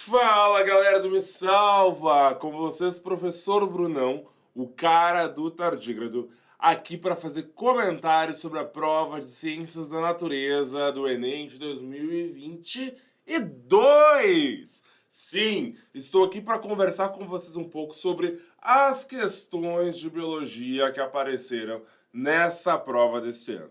Fala galera do Me Salva! Com vocês, professor Brunão, o cara do tardígrado, aqui para fazer comentários sobre a prova de Ciências da Natureza do Enem de 2022! Sim, estou aqui para conversar com vocês um pouco sobre as questões de biologia que apareceram nessa prova deste ano.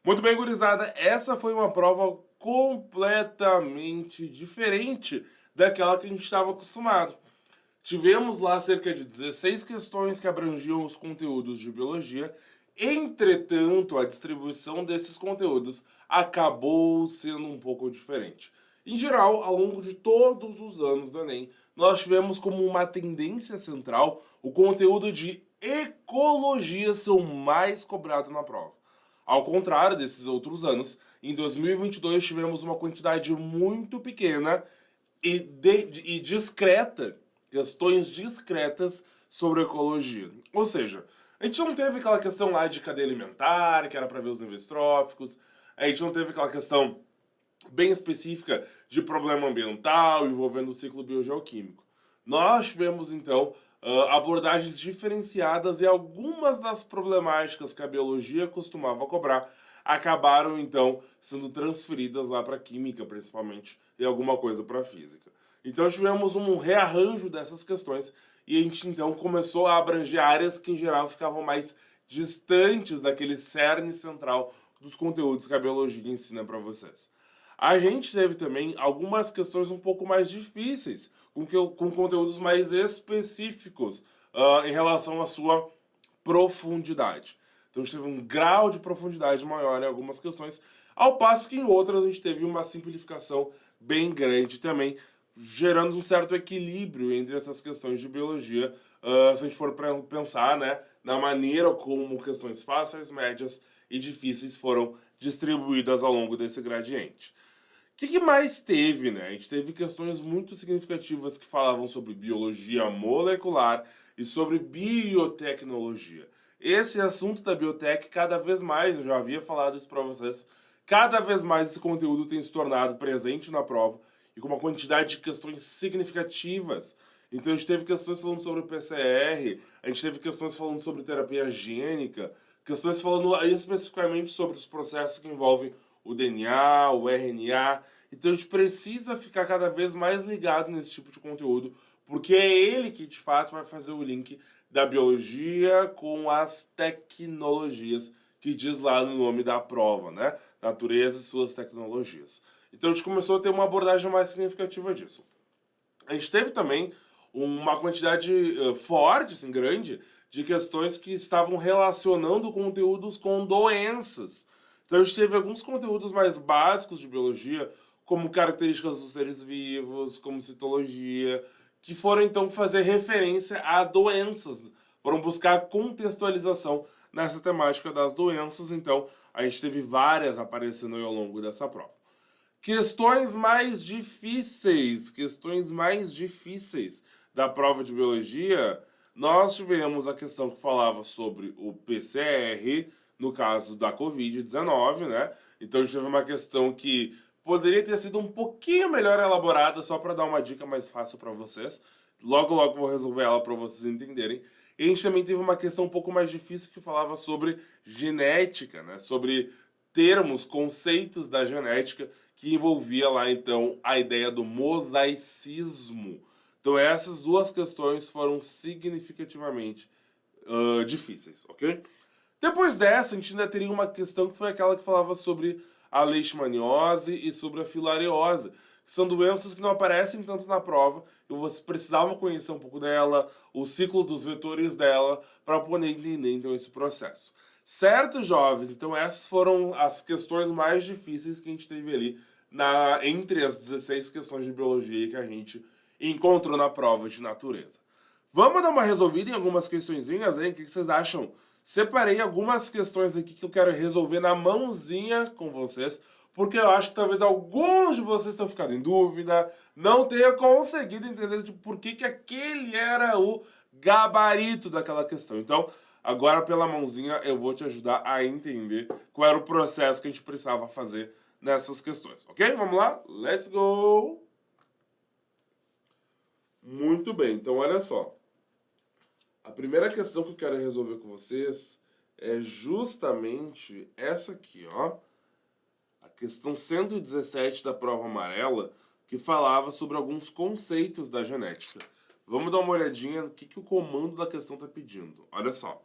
Muito bem, gurizada, essa foi uma prova completamente diferente daquela que a gente estava acostumado. Tivemos lá cerca de 16 questões que abrangiam os conteúdos de biologia, entretanto, a distribuição desses conteúdos acabou sendo um pouco diferente. Em geral, ao longo de todos os anos do Enem, nós tivemos como uma tendência central o conteúdo de ecologia ser o mais cobrado na prova. Ao contrário desses outros anos, em 2022 tivemos uma quantidade muito pequena e discreta, questões discretas sobre ecologia. Ou seja, a gente não teve aquela questão lá de cadeia alimentar, que era para ver os níveis tróficos, a gente não teve aquela questão bem específica de problema ambiental envolvendo o ciclo biogeoquímico. Nós tivemos, então, abordagens diferenciadas e algumas das problemáticas que a biologia costumava cobrar acabaram, então, sendo transferidas lá para a química, principalmente, e alguma coisa para a física. Então, tivemos um rearranjo dessas questões e a gente, então, começou a abranger áreas que, em geral, ficavam mais distantes daquele cerne central dos conteúdos que a biologia ensina para vocês. A gente teve também algumas questões um pouco mais difíceis, com conteúdos mais específicos em relação à sua profundidade. Então a gente teve um grau de profundidade maior em algumas questões, ao passo que em outras a gente teve uma simplificação bem grande também, gerando um certo equilíbrio entre essas questões de biologia, se a gente for pensar, né, na maneira como questões fáceis, médias e difíceis foram distribuídas ao longo desse gradiente. O que mais teve, né? A gente teve questões muito significativas que falavam sobre biologia molecular e sobre biotecnologia. Esse assunto da biotech, cada vez mais, eu já havia falado isso para vocês, cada vez mais esse conteúdo tem se tornado presente na prova e com uma quantidade de questões significativas. Então a gente teve questões falando sobre o PCR, a gente teve questões falando sobre terapia gênica, questões falando especificamente sobre os processos que envolvem o DNA, o RNA. Então a gente precisa ficar cada vez mais ligado nesse tipo de conteúdo, porque é ele que de fato vai fazer o link da biologia com as tecnologias, que diz lá no nome da prova, né? Natureza e suas tecnologias. Então a gente começou a ter uma abordagem mais significativa disso. A gente teve também uma quantidade forte, assim, grande, de questões que estavam relacionando conteúdos com doenças. Então a gente teve alguns conteúdos mais básicos de biologia, como características dos seres vivos, como citologia, que foram então fazer referência a doenças, foram buscar contextualização nessa temática das doenças. Então a gente teve várias aparecendo ao longo dessa prova. Questões mais difíceis da prova de biologia, nós tivemos a questão que falava sobre o PCR, no caso da Covid-19, né? Então a gente teve uma questão que poderia ter sido um pouquinho melhor elaborada, só para dar uma dica mais fácil para vocês. Logo, logo vou resolver ela para vocês entenderem. E a gente também teve uma questão um pouco mais difícil que falava sobre genética, né? Sobre termos, conceitos da genética, que envolvia lá, então, a ideia do mosaicismo. Então essas duas questões foram significativamente difíceis, ok? Depois dessa, a gente ainda teria uma questão que foi aquela que falava sobre a leishmaniose e sobre a filariose, que são doenças que não aparecem tanto na prova, e você precisava conhecer um pouco dela, o ciclo dos vetores dela, para poder entender, então, esse processo. Certo, jovens? Então essas foram as questões mais difíceis que a gente teve ali entre as 16 questões de biologia que a gente encontrou na prova de natureza. Vamos dar uma resolvida em algumas questõezinhas aí? O que vocês acham? Separei algumas questões aqui que eu quero resolver na mãozinha com vocês, porque eu acho que talvez alguns de vocês tenham ficado em dúvida, não tenham conseguido entender de por que aquele era o gabarito daquela questão. Então, agora pela mãozinha eu vou te ajudar a entender qual era o processo que a gente precisava fazer nessas questões, ok? Vamos lá? Let's go! Muito bem, então olha só. A primeira questão que eu quero resolver com vocês é justamente essa aqui, ó. A questão 117 da prova amarela, que falava sobre alguns conceitos da genética. Vamos dar uma olhadinha no que o comando da questão está pedindo. Olha só.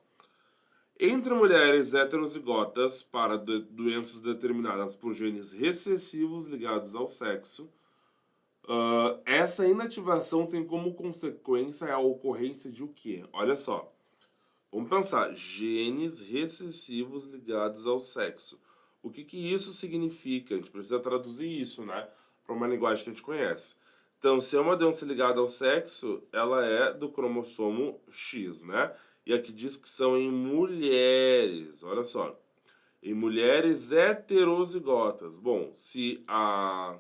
Entre mulheres heterozigotas para doenças determinadas por genes recessivos ligados ao sexo, essa inativação tem como consequência a ocorrência de o quê? Olha só. Vamos pensar, genes recessivos ligados ao sexo. O que isso significa? A gente precisa traduzir isso, né? Para uma linguagem que a gente conhece. Então, se é uma doença ligada ao sexo, ela é do cromossomo X, né? E aqui diz que são em mulheres, olha só. Em mulheres heterozigotas. Bom, se a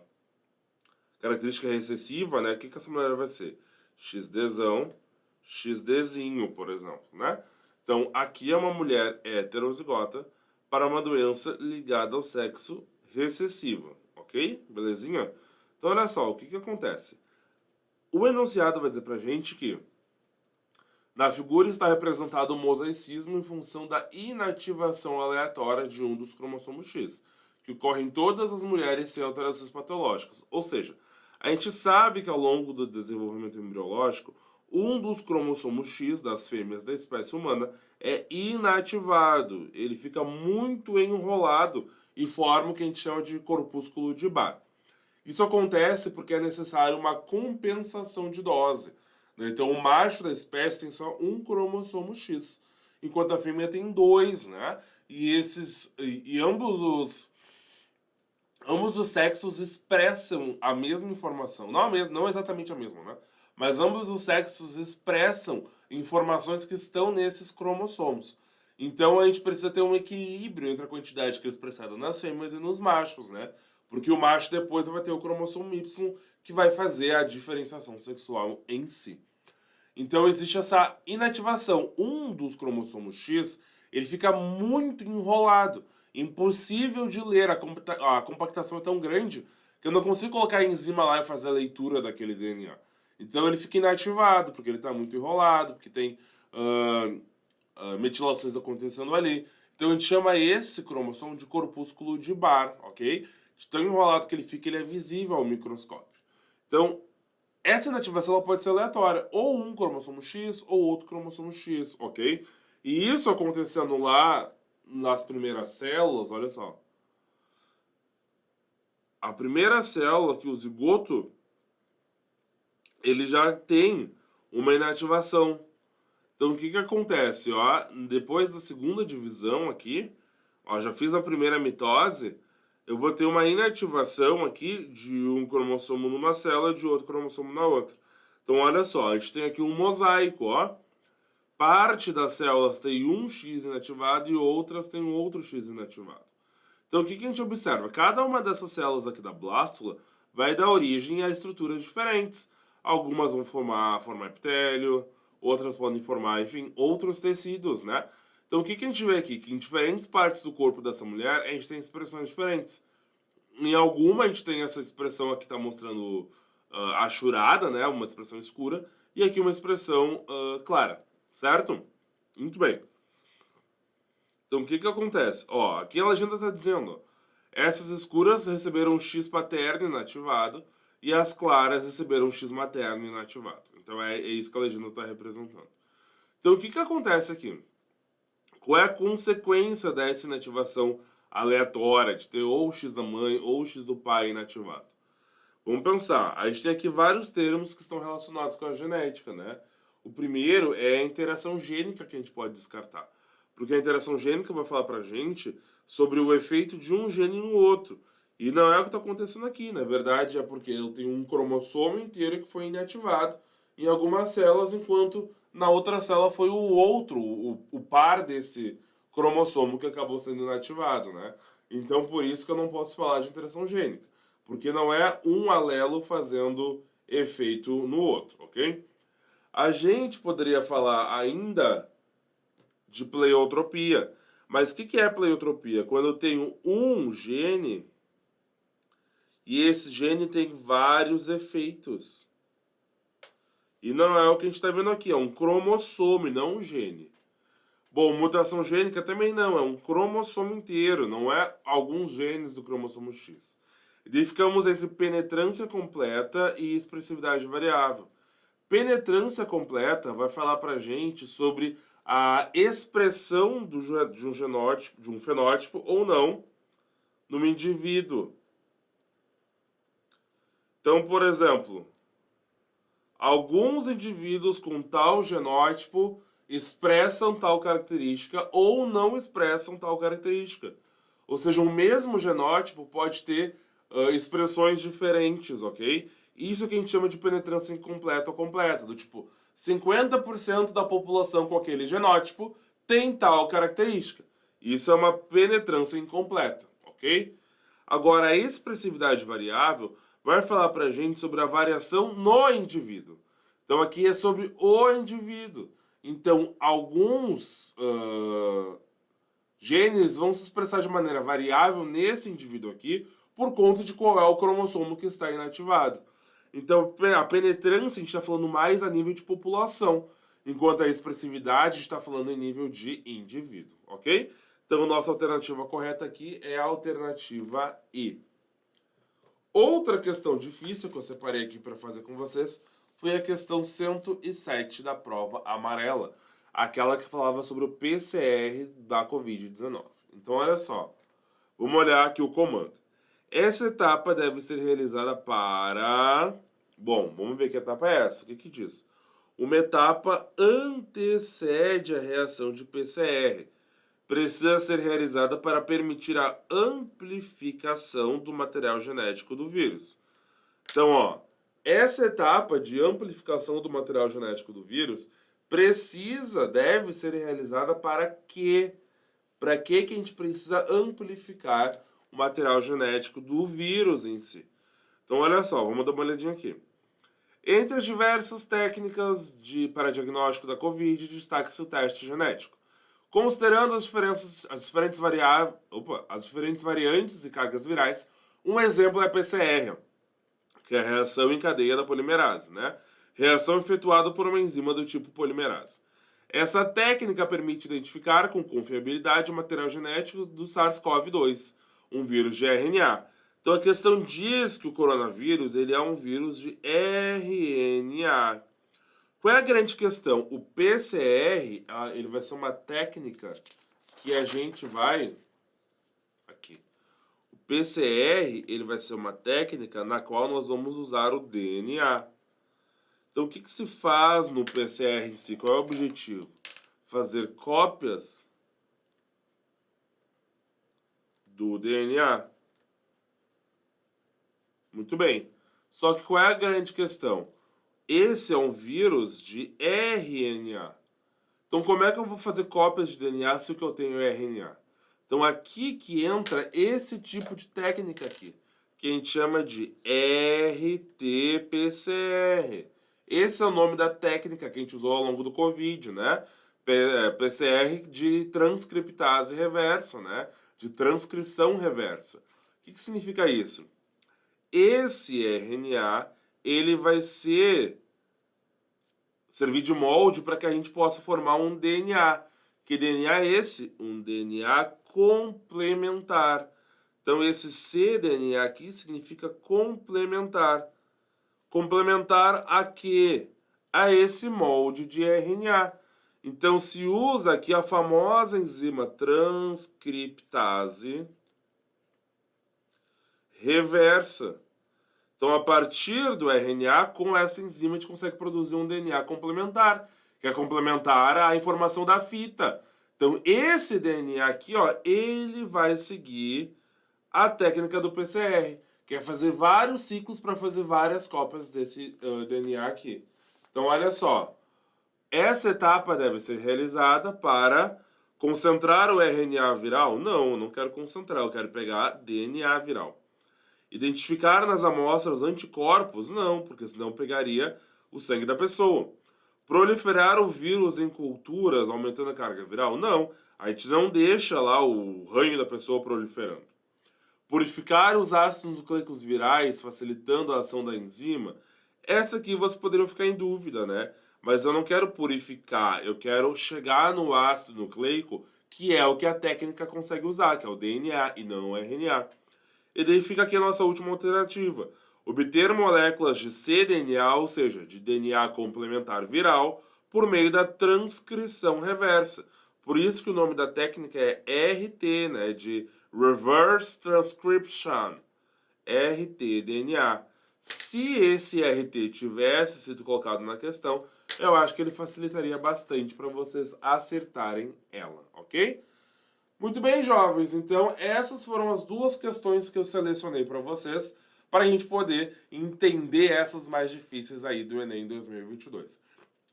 característica é recessiva, né? O que essa mulher vai ser? XDzão, XDzinho, por exemplo, né? Então, aqui é uma mulher heterozigota para uma doença ligada ao sexo recessiva, ok? Belezinha? Então, olha só, o que acontece? O enunciado vai dizer pra gente que na figura está representado o mosaicismo em função da inativação aleatória de um dos cromossomos X, que ocorre em todas as mulheres sem alterações patológicas. Ou seja, a gente sabe que ao longo do desenvolvimento embriológico, um dos cromossomos X das fêmeas da espécie humana é inativado. Ele fica muito enrolado e forma o que a gente chama de corpúsculo de Barr. Isso acontece porque é necessário uma compensação de dose, né? Então, o macho da espécie tem só um cromossomo X, enquanto a fêmea tem dois, né? E ambos os sexos expressam a mesma informação. Não, não exatamente a mesma, né? Mas ambos os sexos expressam informações que estão nesses cromossomos. Então a gente precisa ter um equilíbrio entre a quantidade que é expressada nas fêmeas e nos machos, né? Porque o macho depois vai ter o cromossomo Y que vai fazer a diferenciação sexual em si. Então existe essa inativação. Um dos cromossomos X, ele fica muito enrolado, impossível de ler. A compactação é tão grande que eu não consigo colocar a enzima lá e fazer a leitura daquele DNA. Então ele fica inativado, porque ele está muito enrolado, porque tem metilações acontecendo ali. Então a gente chama esse cromossomo de corpúsculo de Barr, ok? De tão enrolado que ele fica, ele é visível ao microscópio. Então, essa inativação ela pode ser aleatória, ou um cromossomo X ou outro cromossomo X, ok? E isso acontecendo lá nas primeiras células, olha só. A primeira célula, que o zigoto, ele já tem uma inativação. Então, o que acontece? Ó, depois da segunda divisão aqui, ó, já fiz a primeira mitose, eu vou ter uma inativação aqui de um cromossomo numa célula e de outro cromossomo na outra. Então, olha só, a gente tem aqui um mosaico, ó. Parte das células tem um X inativado e outras tem um outro X inativado. Então, o que a gente observa? Cada uma dessas células aqui da blástula vai dar origem a estruturas diferentes. Algumas vão formar epitélio, outras podem formar, enfim, outros tecidos, né? Então, o que a gente vê aqui? Que em diferentes partes do corpo dessa mulher, a gente tem expressões diferentes. Em alguma, a gente tem essa expressão aqui que está mostrando achurada, né? Uma expressão escura. E aqui uma expressão clara, certo? Muito bem. Então, o que acontece? Ó, aqui a legenda está dizendo, ó, essas escuras receberam um X paterno inativado e as claras receberam um X materno inativado. Então, é isso que a legenda está representando. Então, o que acontece aqui? Qual é a consequência dessa inativação aleatória, de ter ou o X da mãe ou o X do pai inativado? Vamos pensar, a gente tem aqui vários termos que estão relacionados com a genética, né? O primeiro é a interação gênica que a gente pode descartar. Porque a interação gênica vai falar pra gente sobre o efeito de um gene no outro. E não é o que está acontecendo aqui. Na verdade, é porque eu tenho um cromossomo inteiro que foi inativado em algumas células, enquanto na outra célula foi o outro, o par desse cromossomo que acabou sendo inativado, né? Então, por isso que eu não posso falar de interação gênica. Porque não é um alelo fazendo efeito no outro, ok? A gente poderia falar ainda de pleiotropia. Mas o que é pleiotropia? Quando eu tenho um gene e esse gene tem vários efeitos. E não é o que a gente está vendo aqui, é um cromossomo e não um gene. Bom, mutação gênica também não, é um cromossomo inteiro, não é alguns genes do cromossomo X. E daí ficamos entre penetrância completa e expressividade variável. Penetrância completa vai falar pra gente sobre a expressão de um genótipo, de um fenótipo ou não no indivíduo. Então, por exemplo, alguns indivíduos com tal genótipo expressam tal característica ou não expressam tal característica. Ou seja, o mesmo genótipo pode ter expressões diferentes, ok? Isso que a gente chama de penetrância incompleta ou completa, do tipo, 50% da população com aquele genótipo tem tal característica. Isso é uma penetrância incompleta, ok? Agora, a expressividade variável vai falar para a gente sobre a variação no indivíduo. Então, aqui é sobre o indivíduo. Então, alguns genes vão se expressar de maneira variável nesse indivíduo aqui, por conta de qual é o cromossomo que está inativado. Então, a penetrância a gente está falando mais a nível de população, enquanto a expressividade a gente está falando em nível de indivíduo, ok? Então, nossa alternativa correta aqui é a alternativa I. Outra questão difícil que eu separei aqui para fazer com vocês foi a questão 107 da prova amarela, aquela que falava sobre o PCR da Covid-19. Então, olha só, vamos olhar aqui o comando. Essa etapa deve ser realizada para... Bom, vamos ver que etapa é essa. O que que diz? Uma etapa antecede a reação de PCR. Precisa ser realizada para permitir a amplificação do material genético do vírus. Então, ó, essa etapa de amplificação do material genético do vírus deve ser realizada para quê? Para que a gente precisa amplificar o material genético do vírus em si? Então, olha só, vamos dar uma olhadinha aqui. Entre as diversas técnicas para diagnóstico da Covid, destaca-se o teste genético. Considerando as diferentes variantes e cargas virais, um exemplo é a PCR, que é a reação em cadeia da polimerase, né? Reação efetuada por uma enzima do tipo polimerase. Essa técnica permite identificar com confiabilidade o material genético do SARS-CoV-2, um vírus de RNA. Então a questão diz que o coronavírus ele é um vírus de RNA. Qual é a grande questão? O PCR ele vai ser uma técnica que a gente vai... Aqui. O PCR ele vai ser uma técnica na qual nós vamos usar o DNA. Então, o que que se faz no PCR em si? Qual é o objetivo? Fazer cópias do DNA. Muito bem. Só que qual é a grande questão? Esse é um vírus de RNA. Então, como é que eu vou fazer cópias de DNA se o que eu tenho é RNA? Então, aqui que entra esse tipo de técnica aqui, que a gente chama de RT-PCR. Esse é o nome da técnica que a gente usou ao longo do Covid, né? PCR de transcriptase reversa, né? De transcrição reversa. O que significa isso? Esse RNA, ele vai servir de molde para que a gente possa formar um DNA. Que DNA é esse? Um DNA complementar. Então, esse cDNA aqui significa complementar. Complementar a quê? A esse molde de RNA. Então, se usa aqui a famosa enzima transcriptase reversa. Então, a partir do RNA, com essa enzima, a gente consegue produzir um DNA complementar, que é complementar a informação da fita. Então, esse DNA aqui, ó, ele vai seguir a técnica do PCR, que é fazer vários ciclos para fazer várias cópias desse DNA aqui. Então, olha só. Essa etapa deve ser realizada para concentrar o RNA viral? Não, eu não quero concentrar, eu quero pegar DNA viral. Identificar nas amostras anticorpos? Não, porque senão pegaria o sangue da pessoa. Proliferar o vírus em culturas, aumentando a carga viral? Não, a gente não deixa lá o ranho da pessoa proliferando. Purificar os ácidos nucleicos virais, facilitando a ação da enzima? Essa aqui você poderia ficar em dúvida, né? Mas eu não quero purificar, eu quero chegar no ácido nucleico, que é o que a técnica consegue usar, que é o DNA e não o RNA. E daí fica aqui a nossa última alternativa: obter moléculas de cDNA, ou seja, de DNA complementar viral, por meio da transcrição reversa. Por isso que o nome da técnica é RT, né, de Reverse Transcription, rtDNA. Se esse RT tivesse sido colocado na questão, eu acho que ele facilitaria bastante para vocês acertarem ela, ok? Muito bem, jovens. Então, essas foram as duas questões que eu selecionei para vocês, para a gente poder entender essas mais difíceis aí do Enem 2022.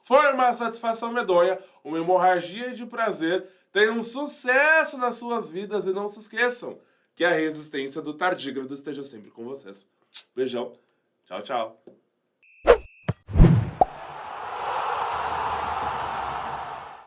Foi uma satisfação medonha, uma hemorragia de prazer. Tenham sucesso nas suas vidas e não se esqueçam que a resistência do tardígrado esteja sempre com vocês. Beijão. Tchau, tchau.